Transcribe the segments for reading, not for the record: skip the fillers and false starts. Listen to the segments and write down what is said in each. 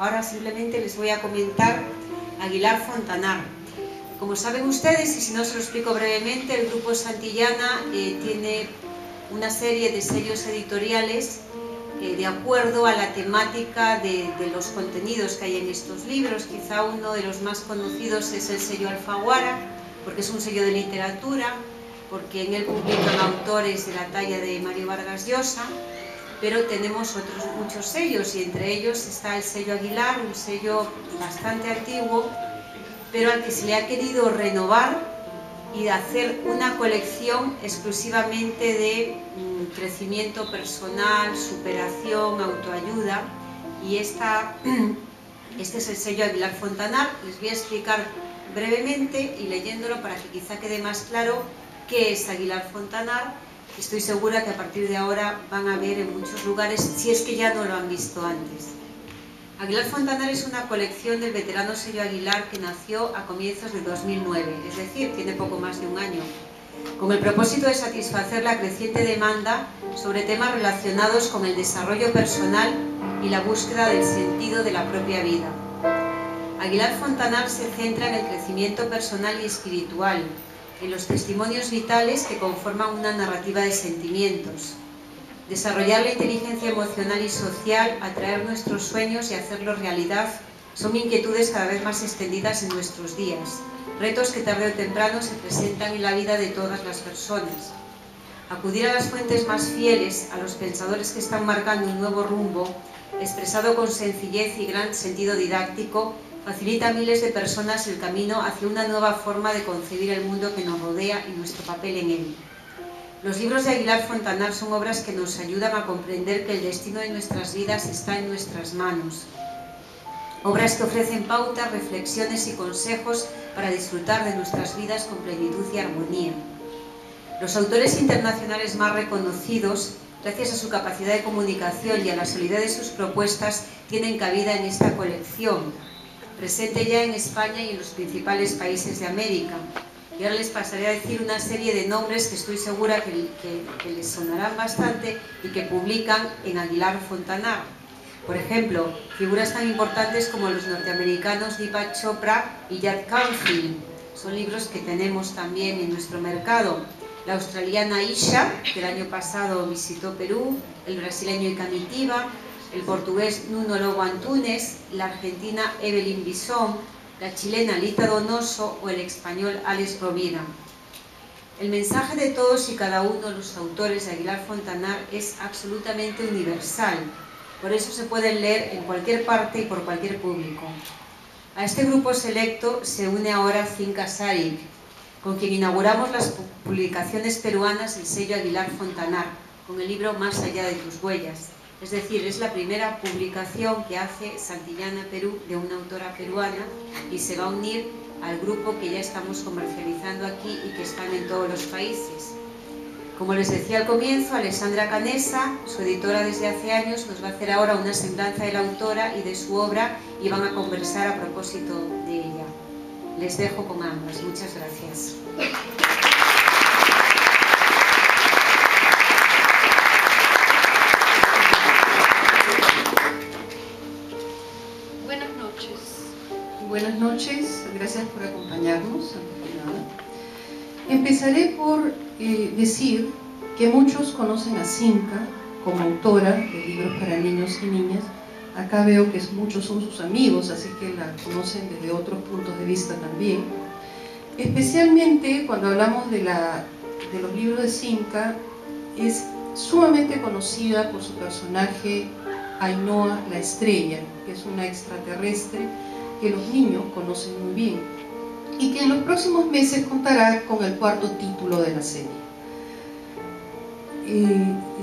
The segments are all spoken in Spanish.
ahora simplemente les voy a comentar Aguilar Fontanar. Como saben ustedes, y si no se lo explico brevemente, el Grupo Santillana tiene una serie de sellos editoriales de acuerdo a la temática de los contenidos que hay en estos libros. Quizá uno de los más conocidos es el sello Alfaguara, porque es un sello de literatura, porque en él publican autores de la talla de Mario Vargas Llosa, pero tenemos otros muchos sellos, y entre ellos está el sello Aguilar, un sello bastante antiguo, pero al que se le ha querido renovar y de hacer una colección exclusivamente de crecimiento personal, superación, autoayuda, y este es el sello Aguilar Fontanar. Les voy a explicar brevemente y leyéndolo para que quizá quede más claro qué es Aguilar Fontanar. Estoy segura que a partir de ahora van a ver en muchos lugares, si es que ya no lo han visto antes. Aguilar Fontanar es una colección del veterano sello Aguilar que nació a comienzos de 2009, es decir, tiene poco más de un año, con el propósito de satisfacer la creciente demanda sobre temas relacionados con el desarrollo personal y la búsqueda del sentido de la propia vida. Aguilar Fontanar se centra en el crecimiento personal y espiritual, en los testimonios vitales que conforman una narrativa de sentimientos. Desarrollar la inteligencia emocional y social, atraer nuestros sueños y hacerlos realidad son inquietudes cada vez más extendidas en nuestros días, retos que tarde o temprano se presentan en la vida de todas las personas. Acudir a las fuentes más fieles, a los pensadores que están marcando un nuevo rumbo, expresado con sencillez y gran sentido didáctico, facilita a miles de personas el camino hacia una nueva forma de concebir el mundo que nos rodea y nuestro papel en él. Los libros de Aguilar Fontanar son obras que nos ayudan a comprender que el destino de nuestras vidas está en nuestras manos. Obras que ofrecen pautas, reflexiones y consejos para disfrutar de nuestras vidas con plenitud y armonía. Los autores internacionales más reconocidos, gracias a su capacidad de comunicación y a la solidez de sus propuestas, tienen cabida en esta colección, presente ya en España y en los principales países de América. Y ahora les pasaré a decir una serie de nombres que estoy segura que les sonarán bastante y que publican en Aguilar Fontanar. Por ejemplo, figuras tan importantes como los norteamericanos Deepak Chopra y Jack Canfield. Son libros que tenemos también en nuestro mercado. La australiana Isha, que el año pasado visitó Perú, el brasileño Icamitiva, el portugués Nuno Lobo Antunes, la argentina Evelyn Bisson, la chilena Lita Donoso o el español Alex Rovira. El mensaje de todos y cada uno de los autores de Aguilar Fontanar es absolutamente universal, por eso se pueden leer en cualquier parte y por cualquier público. A este grupo selecto se une ahora Cinca Sarik, con quien inauguramos las publicaciones peruanas del sello Aguilar Fontanar, con el libro Más allá de tus huellas. Es decir, es la primera publicación que hace Santillana Perú de una autora peruana y se va a unir al grupo que ya estamos comercializando aquí y que están en todos los países. Como les decía al comienzo, Alessandra Canessa, su editora desde hace años, nos va a hacer ahora una semblanza de la autora y de su obra y van a conversar a propósito de ella. Les dejo con ambas. Muchas gracias. Buenas noches, gracias por acompañarnos, antes que nada. Empezaré por decir que muchos conocen a Cinca como autora de libros para niños y niñas. Acá veo que muchos son sus amigos, así que la conocen desde otros puntos de vista también. Especialmente cuando hablamos de los libros de Cinca, es sumamente conocida por su personaje Ainhoa la Estrella, que es una extraterrestre que los niños conocen muy bien y que en los próximos meses contará con el cuarto título de la serie.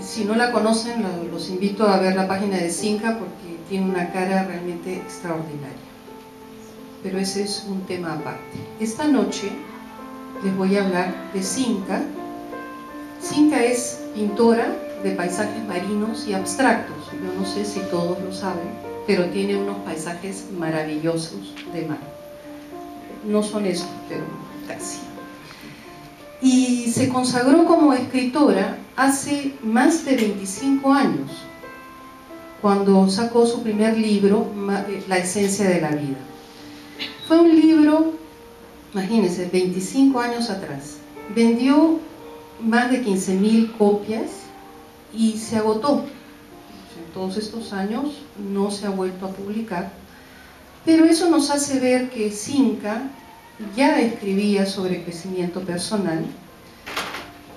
Si no la conocen, los invito a ver la página de Cinca porque tiene una cara realmente extraordinaria. Pero ese es un tema aparte. Esta noche les voy a hablar de Cinca. Cinca es pintora de paisajes marinos y abstractos. Yo no sé si todos lo saben, pero tiene unos paisajes maravillosos de mar. No son esos, pero casi. Y se consagró como escritora hace más de 25 años. cuando sacó su primer libro, La esencia de la vida. Fue un libro, imagínense, 25 años atrás. Vendió más de 15.000 copias y se agotó. En todos estos años no se ha vuelto a publicar, pero eso nos hace ver que Cinca ya escribía sobre crecimiento personal.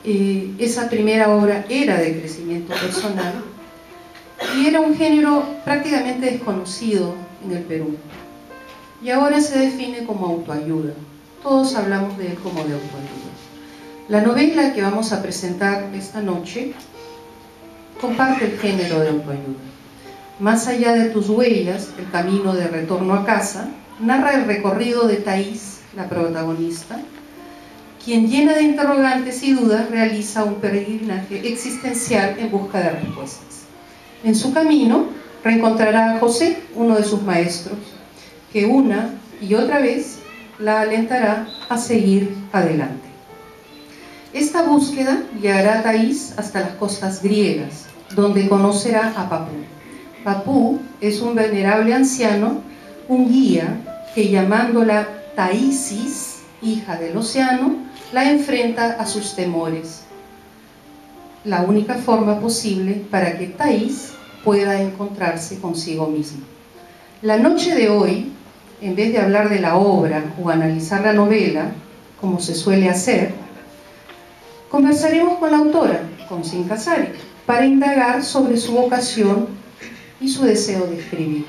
Esa primera obra era de crecimiento personal y era un género prácticamente desconocido en el Perú, y ahora se define como autoayuda. Todos hablamos de él como de autoayuda. La novela que vamos a presentar esta noche comparte el género de autoayuda. Más allá de tus huellas, el camino de retorno a casa, narra el recorrido de Thais, la protagonista, quien, llena de interrogantes y dudas, realiza un peregrinaje existencial en busca de respuestas. En su camino reencontrará a José, uno de sus maestros, que una y otra vez la alentará a seguir adelante. Esta búsqueda llevará a Thais hasta las costas griegas, donde conocerá a Papú. Papú es un venerable anciano, un guía que, llamándola Thaisis, hija del océano, la enfrenta a sus temores. La única forma posible para que Thais pueda encontrarse consigo misma. La noche de hoy, en vez de hablar de la obra o analizar la novela, como se suele hacer, conversaremos con la autora, con Cinca Sari, para indagar sobre su vocación y su deseo de escribir.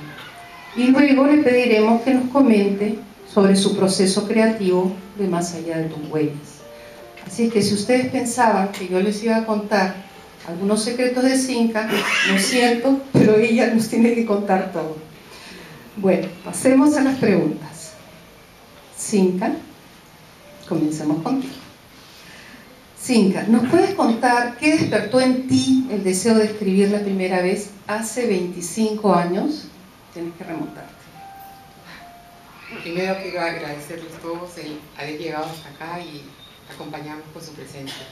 Y luego le pediremos que nos comente sobre su proceso creativo de Más allá de tus huellas. Así es que si ustedes pensaban que yo les iba a contar algunos secretos de Cinca, lo siento, pero ella nos tiene que contar todo. Bueno, pasemos a las preguntas. Cinca, comencemos contigo. Cinca, ¿nos puedes contar qué despertó en ti el deseo de escribir la primera vez hace 25 años? Tienes que remontarte. Primero quiero agradecerles a todos el haber llegado hasta acá y acompañarnos con su presencia.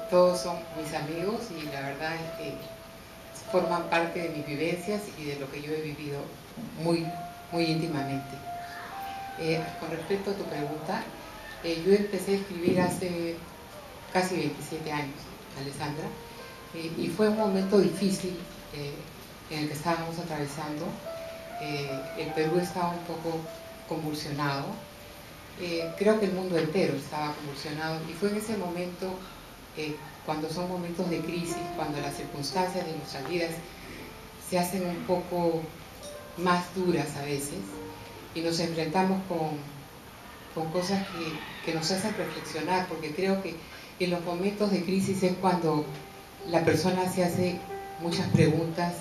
Todos son mis amigos y la verdad es que forman parte de mis vivencias y de lo que yo he vivido muy íntimamente. Con respecto a tu pregunta, yo empecé a escribir hace casi 27 años, Alessandra, y fue un momento difícil en el que estábamos atravesando. El Perú estaba un poco convulsionado, creo que el mundo entero estaba convulsionado, y fue en ese momento, cuando son momentos de crisis, cuando las circunstancias de nuestras vidas se hacen un poco más duras a veces, y nos enfrentamos con cosas que nos hacen reflexionar, porque creo que en los momentos de crisis es cuando la persona se hace muchas preguntas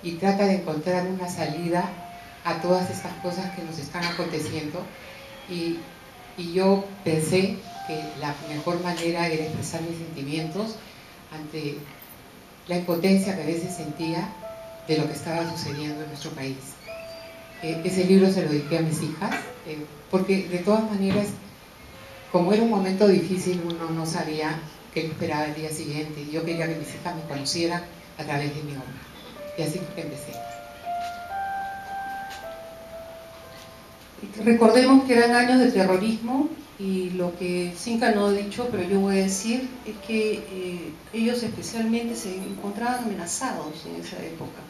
y trata de encontrar una salida a todas estas cosas que nos están aconteciendo, y yo pensé que la mejor manera era expresar mis sentimientos ante la impotencia que a veces sentía de lo que estaba sucediendo en nuestro país. Ese libro se lo dediqué a mis hijas, porque de todas maneras, como era un momento difícil, uno no sabía qué esperaba el día siguiente, y yo quería que mis hijas me conocieran a través de mi obra, y así fue que empecé. Recordemos que eran años de terrorismo, y lo que Cinca no ha dicho, pero yo voy a decir, es que ellos especialmente se encontraban amenazados en esa época.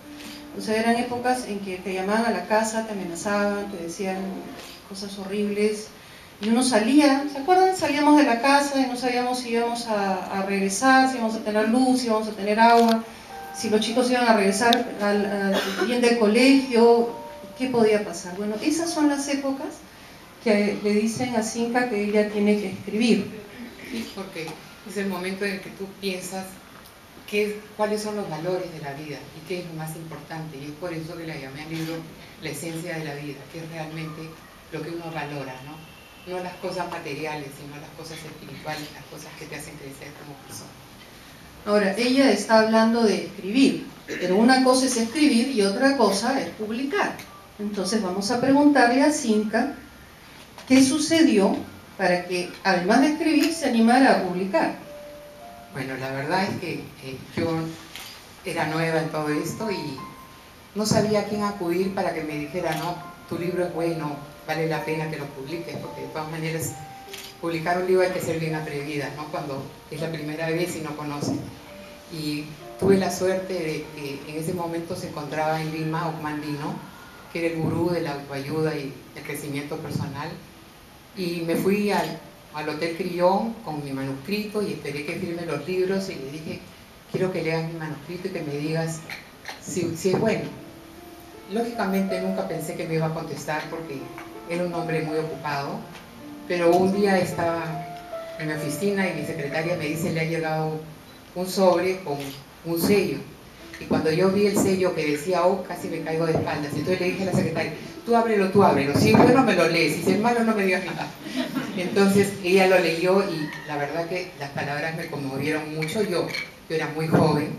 O sea, eran épocas en que te llamaban a la casa, te amenazaban, te decían cosas horribles, y uno salía, ¿se acuerdan? Salíamos de la casa y no sabíamos si íbamos a regresar, si íbamos a tener luz, si íbamos a tener agua, si los chicos iban a regresar bien del colegio, ¿qué podía pasar? Bueno, esas son las épocas que le dicen a Cinca que ella tiene que escribir. Sí, porque es el momento en el que tú piensas cuáles son los valores de la vida y qué es lo más importante, y es por eso que la llamé al libro La esencia de la vida, que es realmente lo que uno valora, ¿no? No las cosas materiales, sino las cosas espirituales, las cosas que te hacen crecer como persona. Ahora, ella está hablando de escribir, pero una cosa es escribir y otra cosa es publicar. Entonces vamos a preguntarle a Cinca qué sucedió para que, además de escribir, se animara a publicar. Bueno, la verdad es que yo era nueva en todo esto y no sabía a quién acudir para que me dijera, no, tu libro es bueno, vale la pena que lo publiques, porque de todas maneras publicar un libro hay que ser bien atrevida, ¿no? Cuando es la primera vez y no conoce. Y tuve la suerte de que en ese momento se encontraba en Lima Okmandino, que era el gurú de la autoayuda y el crecimiento personal, y me fui al Hotel Crillon con mi manuscrito y esperé que firme los libros y le dije, quiero que leas mi manuscrito y que me digas si es bueno. Lógicamente nunca pensé que me iba a contestar porque era un hombre muy ocupado, pero un día estaba en mi oficina y mi secretaria me dice, le ha llegado un sobre con un sello. Y cuando yo vi el sello que decía, oh, casi me caigo de espaldas. Entonces le dije a la secretaria, tú ábrelo. Si es bueno me lo lees, si es malo no me digas nada. Entonces ella lo leyó y la verdad que las palabras me conmovieron mucho. Yo era muy joven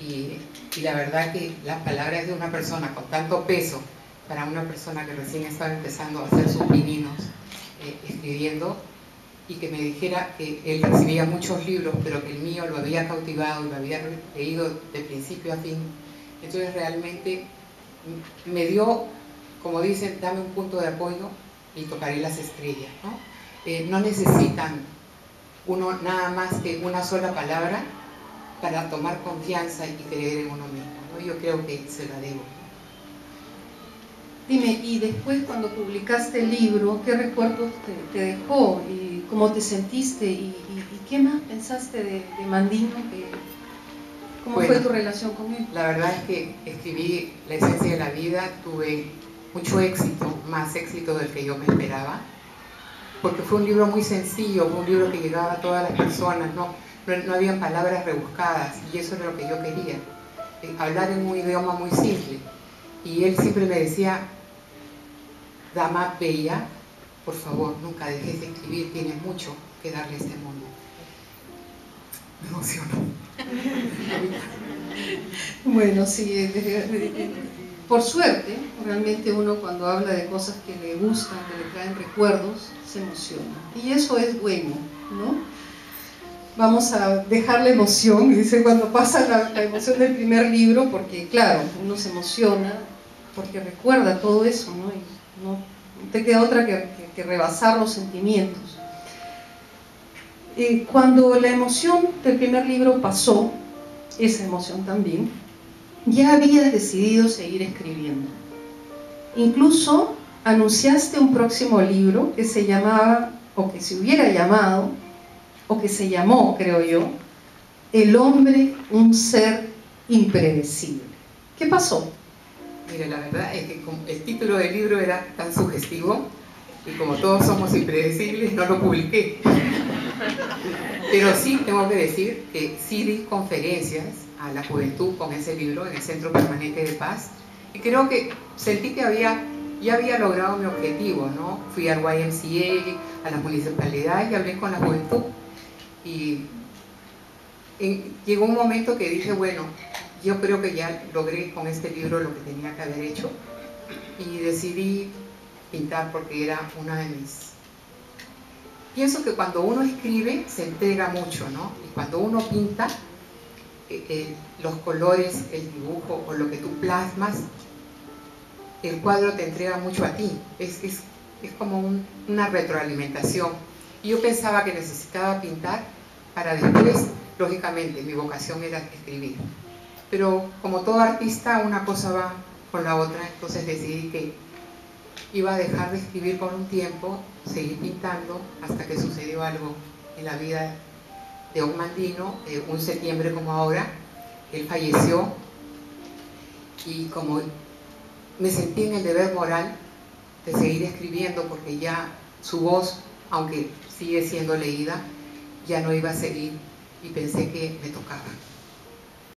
y la verdad que las palabras de una persona con tanto peso para una persona que recién estaba empezando a hacer sus pininos escribiendo, y que me dijera que él recibía muchos libros, pero que el mío lo había cautivado y lo había leído de principio a fin. Entonces realmente me dio, como dicen, dame un punto de apoyo y tocaré las estrellas, ¿no? No necesitan uno nada más que una sola palabra para tomar confianza y creer en uno mismo, ¿no? Yo creo que se la debo. Dime, y después cuando publicaste el libro, ¿qué recuerdos te dejó? ¿Y cómo te sentiste? ¿Y qué más pensaste de Mandino? ¿Cómo fue tu relación con él? La verdad es que escribí La esencia de la vida, tuve mucho éxito, más éxito del que yo me esperaba, porque fue un libro muy sencillo, fue un libro que llegaba a todas las personas, no habían palabras rebuscadas, y eso era lo que yo quería, hablar en un idioma muy simple. Y él siempre me decía, dama bella, por favor, nunca dejes de escribir, tienes mucho que darle a este mundo. Me emociono. Bueno, sí, por suerte, realmente uno cuando habla de cosas que le gustan, que le traen recuerdos, se emociona. Y eso es bueno, ¿no? Vamos a dejar la emoción, dice, cuando pasa la emoción del primer libro, porque claro, uno se emociona, porque recuerda todo eso, ¿no? Y no te queda otra que rebasar los sentimientos. Cuando la emoción del primer libro pasó, esa emoción también, ya habías decidido seguir escribiendo. Incluso anunciaste un próximo libro que se llamaba, o que se hubiera llamado, o que se llamó, creo yo, El hombre, un ser impredecible. ¿Qué pasó? Mire, la verdad es que el título del libro era tan sugestivo y como todos somos impredecibles, no lo publiqué. Pero sí tengo que decir que sí di conferencias a la juventud con ese libro en el Centro Permanente de Paz, y creo que sentí que ya había logrado mi objetivo, ¿no? Fui al YMCA, a la municipalidad y hablé con la juventud, y llegó un momento que dije, bueno, yo creo que ya logré con este libro lo que tenía que haber hecho, y decidí pintar porque era una de mis... Pienso que cuando uno escribe se entrega mucho, ¿no? Y cuando uno pinta, los colores, el dibujo o lo que tú plasmas, el cuadro te entrega mucho a ti. Es como una retroalimentación. Y yo pensaba que necesitaba pintar para después, lógicamente, mi vocación era escribir. Pero como todo artista, una cosa va con la otra, entonces decidí que iba a dejar de escribir por un tiempo, seguir pintando, hasta que sucedió algo en la vida de Okmandino, un septiembre como ahora. Él falleció y como me sentí en el deber moral de seguir escribiendo, porque ya su voz, aunque sigue siendo leída, ya no iba a seguir, y pensé que me tocaba.